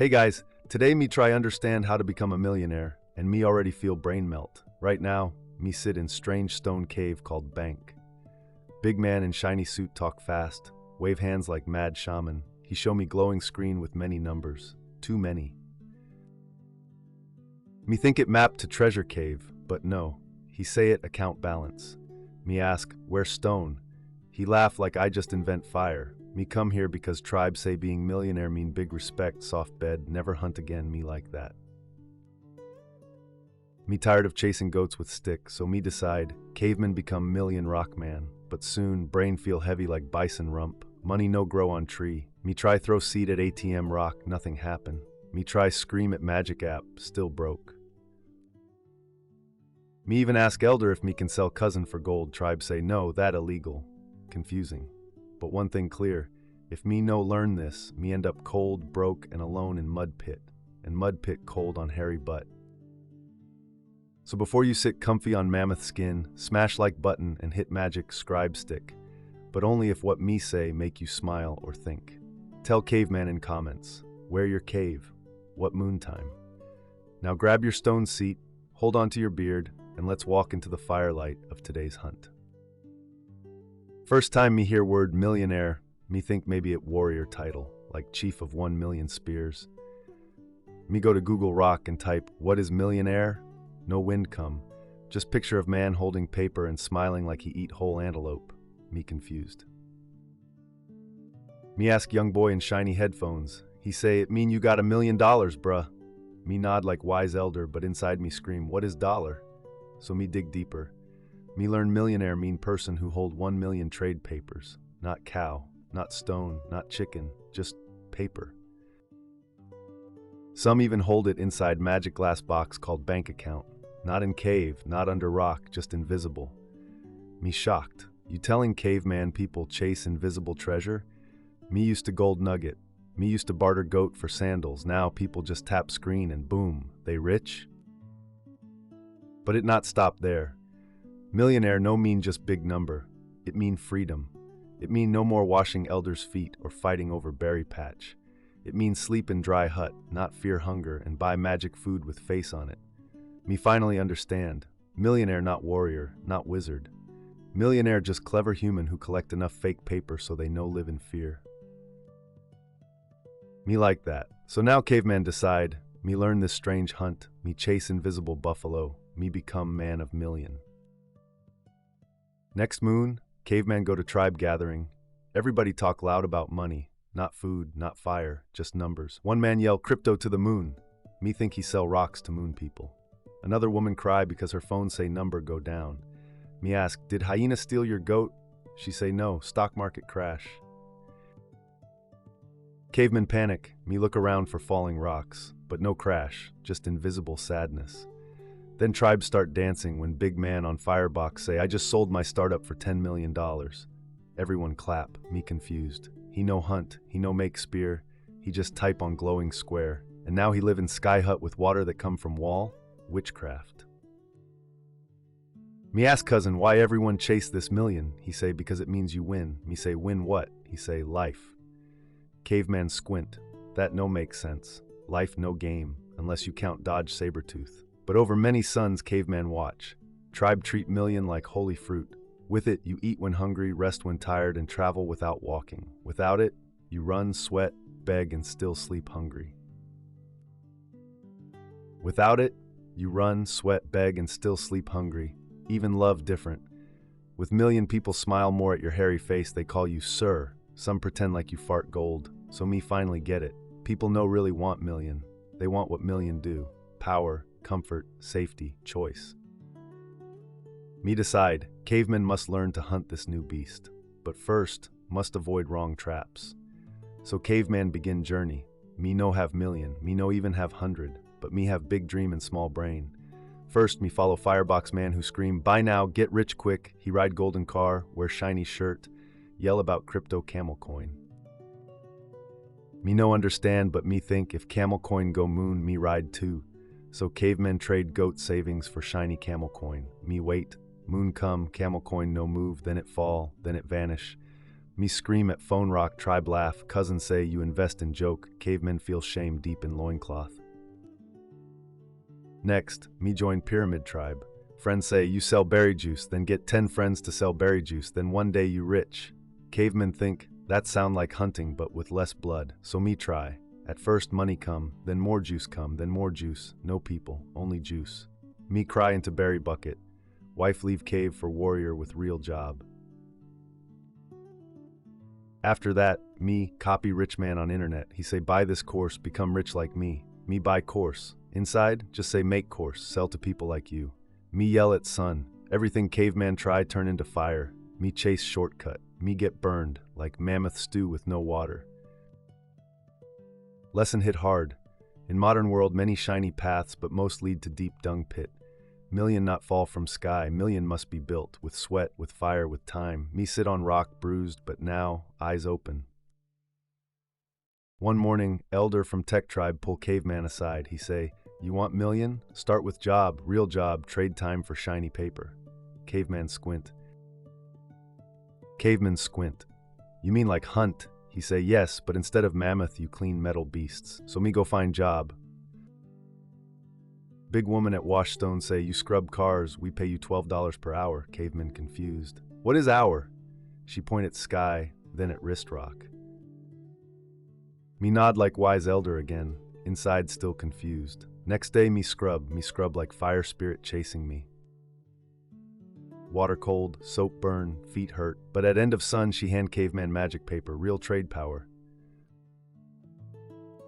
Hey guys, today me try understand how to become a millionaire, and me already feel brain melt. Right now, me sit in strange stone cave called Bank. Big man in shiny suit talk fast, wave hands like mad shaman. He show me glowing screen with many numbers, too many. Me think it mapped to treasure cave, but no. He say it account balance. Me ask, where stone? He laugh like I just invent fire. Me come here because tribe say being millionaire mean big respect, soft bed, never hunt again, me like that. Me tired of chasing goats with stick, so me decide, caveman become million rock man. But soon, brain feel heavy like bison rump. Money no grow on tree. Me try throw seed at ATM rock, nothing happen. Me try scream at magic app, still broke. Me even ask elder if me can sell cousin for gold, tribe say no, that illegal. Confusing. But one thing clear, if me no learn this, me end up cold, broke, and alone in mud pit. And mud pit cold on hairy butt. So before you sit comfy on mammoth skin, smash like button and hit magic scribe stick. But only if what me say make you smile or think. Tell Caveman in comments, where your cave? What moon time? Now grab your stone seat, hold on to your beard, and let's walk into the firelight of today's hunt. First time me hear word millionaire, me think maybe it warrior title, like chief of 1,000,000 spears. Me go to Google Rock and type, what is millionaire? No wind come, just picture of man holding paper and smiling like he eat whole antelope. Me confused. Me ask young boy in shiny headphones. He say, it mean you got $1 million, bruh. Me nod like wise elder, but inside me scream, what is dollar? So me dig deeper. Me learn millionaire mean person who hold 1,000,000 trade papers. Not cow, not stone, not chicken, just paper. Some even hold it inside magic glass box called bank account. Not in cave, not under rock, just invisible. Me shocked. You telling caveman people chase invisible treasure? Me used to gold nugget. Me used to barter goat for sandals. Now people just tap screen and boom, they rich? But it not stop there. Millionaire no mean just big number. It mean freedom. It mean no more washing elders' feet or fighting over berry patch. It means sleep in dry hut, not fear hunger, and buy magic food with face on it. Me finally understand. Millionaire not warrior, not wizard. Millionaire just clever human who collect enough fake paper so they no live in fear. Me like that. So now caveman decide, me learn this strange hunt, me chase invisible buffalo, me become man of million. Next moon, caveman go to tribe gathering. Everybody talk loud about money. Not food, not fire, just numbers. One man yell crypto to the moon. Me think he sell rocks to moon people. Another woman cry because her phone say number go down. Me ask, did hyena steal your goat? She say no, stock market crash. Caveman panic. Me look around for falling rocks, but no crash, just invisible sadness. Then tribes start dancing when big man on firebox say, I just sold my startup for $10 million. Everyone clap, me confused. He no hunt, he no make spear, he just type on glowing square. And now he live in sky hut with water that come from wall? Witchcraft. Me ask cousin why everyone chase this million. He say because it means you win. Me say win what? He say life. Caveman squint. That no make sense. Life no game, unless you count dodge saber-tooth. But over many suns caveman watch. Tribe treat million like holy fruit. With it, you eat when hungry, rest when tired, and travel without walking. Without it, you run, sweat, beg, and still sleep hungry. Without it, you run, sweat, beg, and still sleep hungry. Even love different. With million people smile more at your hairy face, they call you sir. Some pretend like you fart gold. So me finally get it. People no really want million. They want what million do. Power, comfort, safety, choice. Me decide, cavemen must learn to hunt this new beast. But first, must avoid wrong traps. So caveman begin journey. Me no have million, me no even have 100, but me have big dream and small brain. First, me follow firebox man who scream, buy now, get rich quick. He ride golden car, wear shiny shirt, yell about crypto camel coin. Me no understand, but me think if camel coin go moon, me ride too. So cavemen trade goat savings for shiny camel coin. Me wait, moon come, camel coin no move, then it fall, then it vanish. Me scream at phone rock, tribe laugh, cousins say you invest in joke, cavemen feel shame deep in loincloth. Next, me join pyramid tribe. Friends say you sell berry juice, then get 10 friends to sell berry juice, then one day you rich. Cavemen think, that sound like hunting but with less blood, so me try. At first money come, then more juice come, then more juice, no people, only juice. Me cry into berry bucket. Wife leave cave for warrior with real job. After that, me copy rich man on internet. He say buy this course, become rich like me. Me buy course. Inside, just say make course, sell to people like you. Me yell at sun. Everything caveman try turn into fire. Me chase shortcut. Me get burned, like mammoth stew with no water. Lesson hit hard. In modern world, many shiny paths, but most lead to deep dung pit. Million not fall from sky, million must be built, with sweat, with fire, with time. Me sit on rock, bruised, but now, eyes open. One morning, elder from tech tribe pull caveman aside. He say, you want million? Start with job, real job, trade time for shiny paper. Caveman squint. Caveman squint. You mean like hunt? He say, yes, but instead of mammoth, you clean metal beasts. So me go find job. Big woman at Washstone say, you scrub cars, we pay you $12 per hour. Caveman confused. What is hour? She point at sky, then at wrist rock. Me nod like wise elder again, inside still confused. Next day me scrub like fire spirit chasing me. Water cold, soap burn, feet hurt, but at end of sun she hand caveman magic paper, real trade power.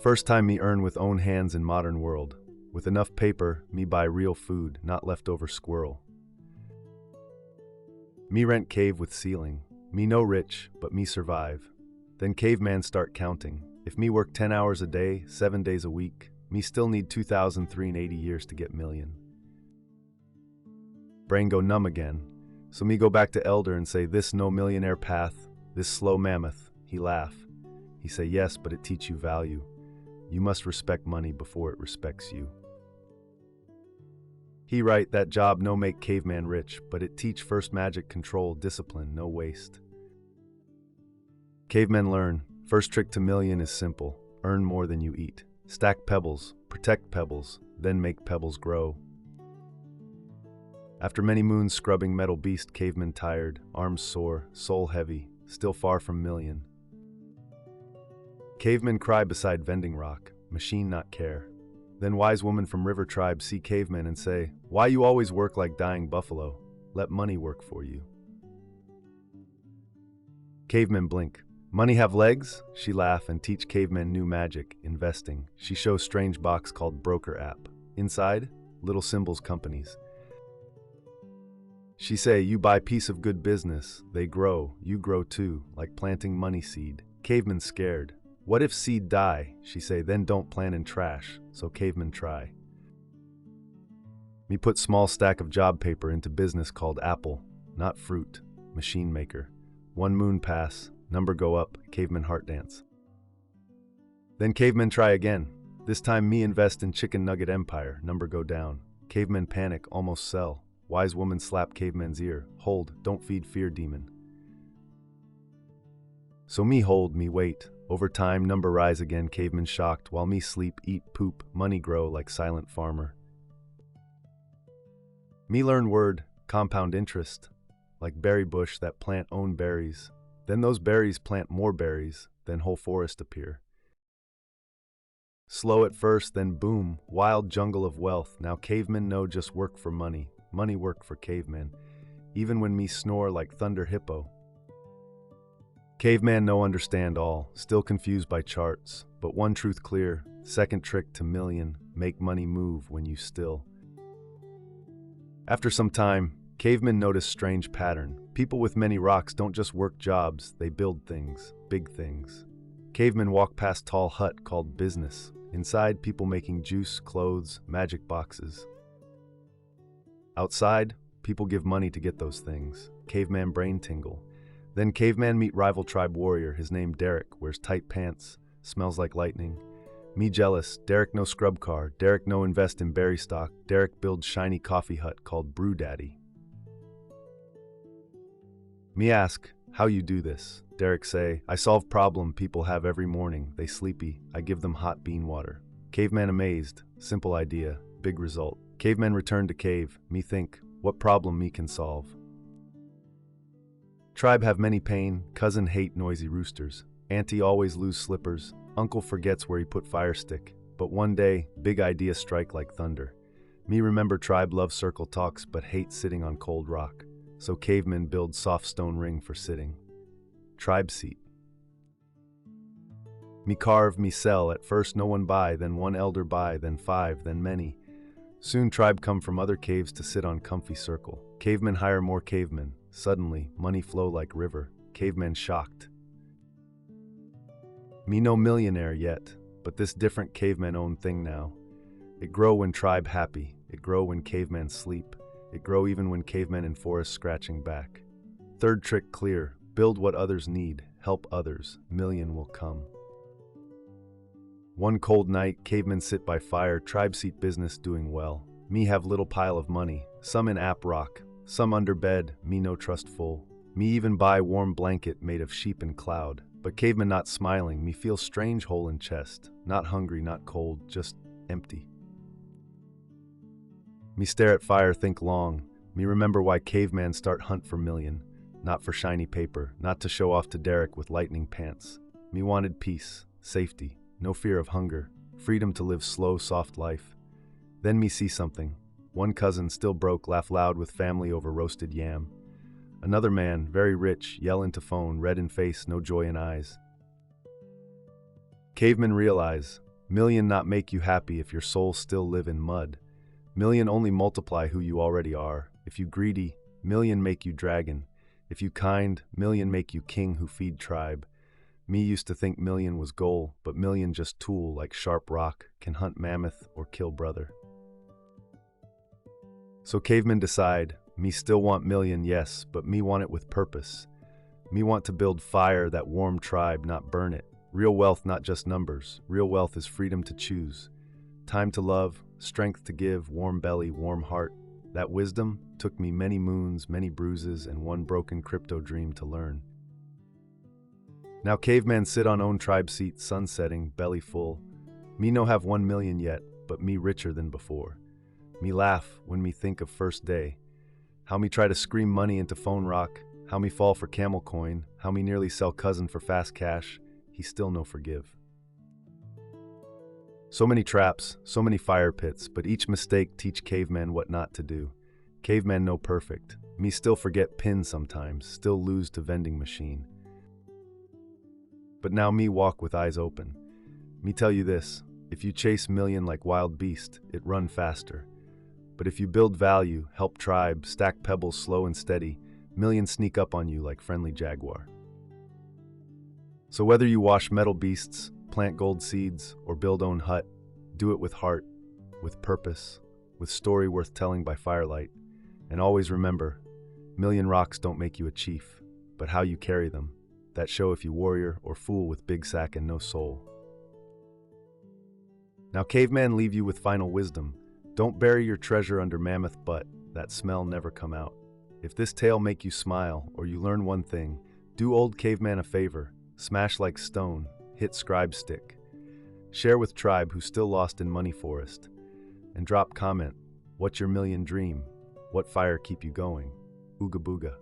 First time me earn with own hands in modern world. With enough paper, me buy real food, not leftover squirrel. Me rent cave with ceiling. Me no rich, but me survive. Then caveman start counting. If me work 10 hours a day, 7 days a week, me still need 2,380 years to get million. Brain go numb again. So me go back to elder and say, this no millionaire path, this slow mammoth. He laugh. He say, yes, but it teach you value. You must respect money before it respects you. He write, that job no make caveman rich, but it teach first magic control, discipline, no waste. Cavemen learn, first trick to million is simple, earn more than you eat. Stack pebbles, protect pebbles, then make pebbles grow. After many moons scrubbing metal beast, caveman tired, arms sore, soul heavy, still far from million. Cavemen cry beside vending rock, machine not care. Then wise woman from river tribe see cavemen and say, why you always work like dying buffalo? Let money work for you. Cavemen blink. Money have legs? She laugh and teach cavemen new magic, investing. She shows strange box called broker app. Inside, little symbols companies. She say, you buy piece of good business, they grow, you grow too, like planting money seed. Caveman scared. What if seed die? She say, then don't plant in trash, so caveman try. Me put small stack of job paper into business called apple, not fruit, machine maker. One moon pass, number go up, caveman heart dance. Then caveman try again. This time me invest in chicken nugget empire, number go down. Caveman panic, almost sell. Wise woman slap caveman's ear. Hold, don't feed fear demon. So me hold, me wait. Over time, number rise again, caveman shocked. While me sleep, eat, poop, money grow like silent farmer. Me learn word, compound interest. Like berry bush that plant own berries. Then those berries plant more berries, then whole forest appear. Slow at first, then boom, wild jungle of wealth. Now cavemen know just work for money. Money work for cavemen, even when me snore like thunder hippo. Caveman no understand all, still confused by charts, but one truth clear, second trick to million, make money move when you still. After some time, cavemen notice strange pattern. People with many rocks don't just work jobs, they build things, big things. Cavemen walk past tall hut called business. Inside, people making juice, clothes, magic boxes. Outside, people give money to get those things. Caveman brain tingle. Then caveman meet rival tribe warrior, his name Derek, wears tight pants, smells like lightning. Me jealous, Derek no scrub car, Derek no invest in berry stock, Derek builds shiny coffee hut called Brew Daddy. Me ask, How you do this? Derek say, I solve problem people have every morning. They sleepy. I give them hot bean water. Caveman amazed. Simple idea. Big result. Caveman returned to cave. Me think, what problem me can solve? Tribe have many pain. Cousin hate noisy roosters. Auntie always lose slippers. Uncle forgets where he put fire stick. But one day, big idea strike like thunder. Me remember tribe love circle talks but hate sitting on cold rock. So caveman build soft stone ring for sitting. Tribe seat. Me carve, me sell, at first no one buy, then one elder buy, then five, then many. Soon tribe come from other caves to sit on comfy circle. Cavemen hire more cavemen. Suddenly, money flow like river. Cavemen shocked. Me no millionaire yet, but this different caveman own thing now. It grow when tribe happy. It grow when cavemen sleep. It grow even when cavemen in forest scratching back. Third trick clear. Build what others need. Help others. Million will come. One cold night, cavemen sit by fire, tribe seat business doing well. Me have little pile of money, some in app rock, some under bed, me no trust full. Me even buy warm blanket made of sheep and cloud. But caveman not smiling, me feel strange hole in chest. Not hungry, not cold, just empty. Me stare at fire, think long. Me remember why caveman start hunt for million. Not for shiny paper, not to show off to Derek with lightning pants. Me wanted peace, safety. No fear of hunger, freedom to live slow, soft life. Then me see something. One cousin, still broke, laugh loud with family over roasted yam. Another man, very rich, yell into phone, red in face, no joy in eyes. Cavemen realize, million not make you happy if your soul still live in mud. Million only multiply who you already are. If you greedy, million make you dragon. If you kind, million make you king who feed tribe. Me used to think million was goal, but million just tool like sharp rock, can hunt mammoth or kill brother. So cavemen decide, me still want million, yes, but me want it with purpose. Me want to build fire that warm tribe, not burn it. Real wealth, not just numbers. Real wealth is freedom to choose. Time to love, strength to give, warm belly, warm heart. That wisdom took me many moons, many bruises, and one broken crypto dream to learn. Now caveman sit on own tribe seat, sun setting, belly full. Me no have 1 million yet, but me richer than before. Me laugh when me think of first day. How me try to scream money into phone rock, how me fall for camel coin, how me nearly sell cousin for fast cash, he still no forgive. So many traps, so many fire pits, but each mistake teach caveman what not to do. Caveman no perfect. Me still forget pin sometimes, still lose to vending machine. But now me walk with eyes open. Me tell you this, if you chase million like wild beast, it run faster. But if you build value, help tribe, stack pebbles slow and steady, million sneak up on you like friendly jaguar. So whether you wash metal beasts, plant gold seeds, or build own hut, do it with heart, with purpose, with story worth telling by firelight. And always remember, million rocks don't make you a chief, but how you carry them. That show if you warrior or fool with big sack and no soul. Now caveman leave you with final wisdom. Don't bury your treasure under mammoth butt, that smell never come out. If this tale make you smile or you learn one thing, do old caveman a favor, smash like stone, hit scribe stick. Share with tribe who's still lost in money forest. And drop comment, what's your million dream? What fire keep you going? Ooga booga.